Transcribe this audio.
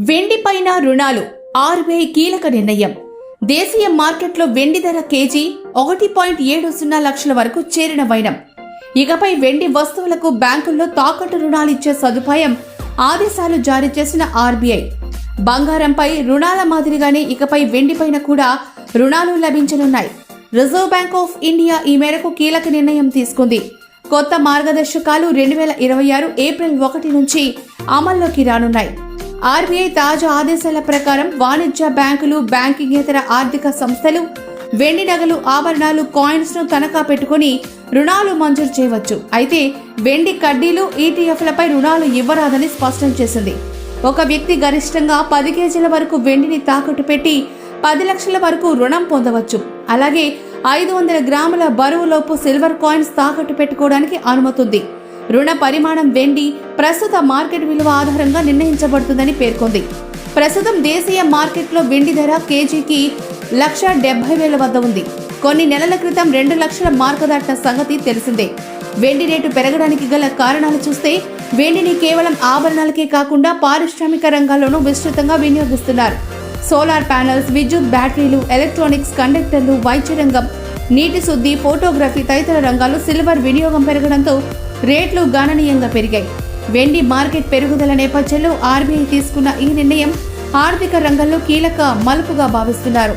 వెండిపైన రుణాలు ఆర్బీఐ కీలక నిర్ణయం. దేశీయ మార్కెట్లో వెండి ధర కేజీ 1.70 లక్షల వరకు చేరిన వైనం. ఇకపై వెండి వస్తువులకు బ్యాంకుల్లో తాకట్టు రుణాలిచ్చే సదుపాయం ఆదేశాలు జారీ చేసిన ఆర్బీఐ. బంగారంపై రుణాల మాదిరిగానే ఇకపై వెండిపైన కూడా రుణాలు లభించనున్నాయి. రిజర్వ్ బ్యాంక్ ఆఫ్ ఇండియా ఈ మేరకు కీలక నిర్ణయం తీసుకుంది. కొత్త మార్గదర్శకాలు 2026 ఏప్రిల్ 1 నుంచి అమల్లోకి రానున్నాయి. ఆర్బీఐ తాజా ఆదేశాల ప్రకారం వాణిజ్య బ్యాంకులు, బ్యాంకింగేతర ఆర్థిక సంస్థలు వెండి నగలు, ఆభరణాలు, కాయిన్స్ ను తనఖా పెట్టుకుని రుణాలు మంజూరు చేయవచ్చు. అయితే వెండి కడ్డీలు, ఈటీఎఫ్లపై రుణాలు ఇవ్వరాదని స్పష్టం చేసింది. ఒక వ్యక్తి గరిష్టంగా 10 కేజీల వరకు వెండిని తాకట్టు పెట్టి 10 లక్షల వరకు రుణం పొందవచ్చు. అలాగే 500 గ్రాముల బరువులోపు సిల్వర్ కాయిన్స్ తాకట్టు పెట్టుకోవడానికి అనుమతి ఉంది. రుణ పరిమాణం వెండి ప్రస్తుత మార్కెట్ విలువ ఆధారంగా నిర్ణయించబడుతుందని పేర్కొంది. ప్రస్తుతం దేశీయ మార్కెట్లో వెండి ధర కేజీకి 1,70,000 వద్ద ఉంది. కొన్ని నెలల క్రితం 2 లక్షల మార్కు దాటిన సంగతి తెలిసిందే. వెండి రేటు పెరగడానికి గల కారణాలు చూస్తే వెండిని కేవలం ఆభరణాలకే కాకుండా పారిశ్రామిక రంగాల్లోనూ విస్తృతంగా వినియోగిస్తున్నారు. సోలార్ ప్యానెల్స్, విద్యుత్ బ్యాటరీలు, ఎలక్ట్రానిక్స్, కండక్టర్లు, వైద్య రంగం, నీటి శుద్ధి, ఫోటోగ్రఫీ తదితర రంగాల్లో సిల్వర్ వినియోగం పెరగడంతో రేట్లు గణనీయంగా పెరిగాయి. వెండి మార్కెట్ పెరుగుదల నేపథ్యంలో ఆర్బీఐ తీసుకున్న ఈ నిర్ణయం ఆర్థిక రంగంలో కీలక మలుపుగా భావిస్తున్నారు.